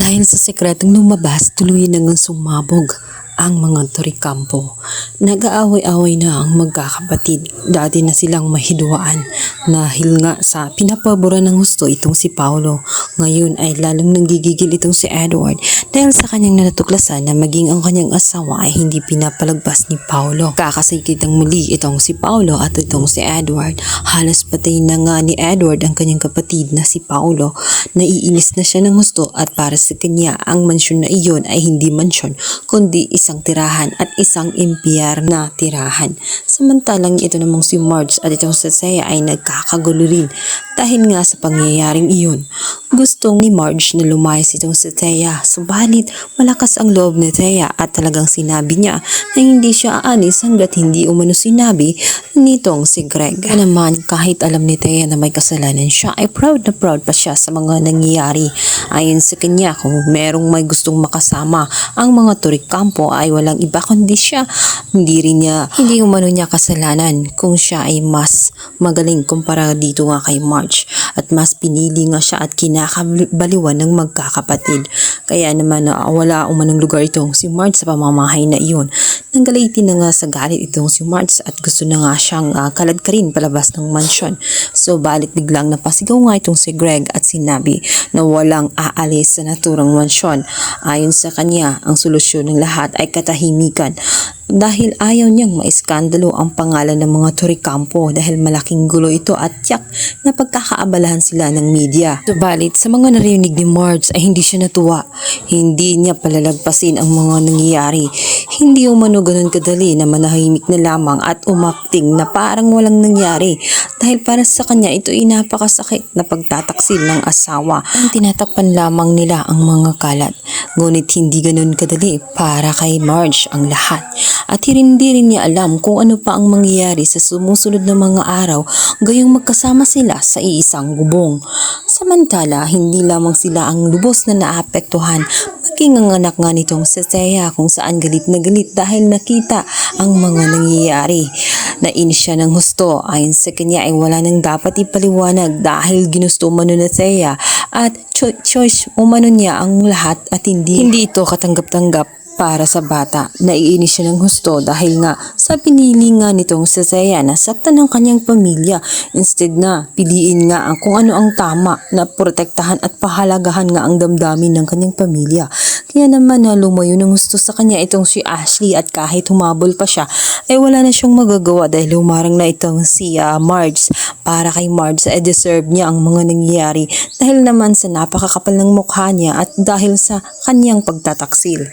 Dahil sa sekretong lumabas, tuluyan na ngang sumabog ang mga Toricampo. Nag-aaway-away na ang magkakapatid. Dati na silang mahidwaan dahil nga sa pinapabura ng husto itong si Paolo. Ngayon ay lalong nanggigigil itong si Edward dahil sa kanyang natutuklasan na maging ang kanyang asawa ay hindi pinapalagpas ni Paolo. Kakasakitang muli itong si Paolo at itong si Edward. Halos patay na nga ni Edward ang kanyang kapatid na si Paolo. Naiinis na siya ng husto at para sa kanya ang mansyon na iyon ay hindi mansyon kundi isang tirahan at isang impyar na tirahan. Samantalang ito namang si Marge at itong si Thea ay nagkakagulo rin dahil nga sa pangyayaring iyon. Gustong ni Marge na lumayas itong si Thea, subalit malakas ang loob ni Thea at talagang sinabi niya na hindi siya aalis hanggat hindi umano sinabi nitong si Greg. Kaya naman kahit alam ni Thea na may kasalanan siya ay proud na proud pa siya sa mga nangyayari. Ayon sa kanya, kung merong may gustong makasama ang mga Toricampo ay walang iba kundi siya. Hindi umano niya kasalanan kung siya ay mas magaling kumpara dito nga kay Marge at mas pinili nga siya at kinakabaliwan ng magkakapatid. Kaya naman wala umanong lugar itong si Marge sa pamamahay na iyon. Nanggalitin na nga sa galit itong si Marge at gusto na nga siyang kaladkarin palabas ng mansyon. So balit biglang napasigaw nga itong si Greg at sinabi na walang aalis sa naturang mansyon. Ayon sa kanya, ang solusyon ng lahat ay katahimikan dahil ayaw niyang maiskandalo ang pangalan ng mga Toricampo dahil malaking gulo ito at tiyak na pagkakaabalahan sila ng media. Subalit sa mga narinig ni Marge ay hindi siya natuwa. Hindi niya palalagpasin ang mga nangyayari. Hindi umano ganun kadali na manahimik na lamang at umacting na parang walang nangyari dahil para sa kanya ito ay napakasakit na pagtataksil ng asawa. Ang tinatakpan lamang nila ang mga kalat. Ngunit hindi ganun kadali para kay Marge ang lahat. At hindi rin niya alam kung ano pa ang mangyayari sa sumusunod na mga araw gayong magkasama sila sa iisang gubong. Samantala, hindi lamang sila ang lubos na naapektuhan, maging ang anak nga nitong si Thea kung saan galit na galit dahil nakita ang mga nangyayari. Nainis siya ng husto. Ayon sa kanya ay wala nang dapat ipaliwanag dahil ginusto umano na Thea at choice umano niya ang lahat at hindi ito katanggap-tanggap. Para sa bata, naiinis siya ng husto dahil nga sa pinili nga nitong si Thea na saktan ng kanyang pamilya instead na piliin nga ang kung ano ang tama na protektahan at pahalagahan nga ang damdamin ng kanyang pamilya. Kaya naman na lumayo ng husto sa kanya itong si Ashley at kahit humabol pa siya ay wala na siyang magagawa dahil humarang na itong si Marge. Para kay Marge ay deserve niya ang mga nangyayari dahil naman sa napakakapal ng mukha niya at dahil sa kanyang pagtataksil.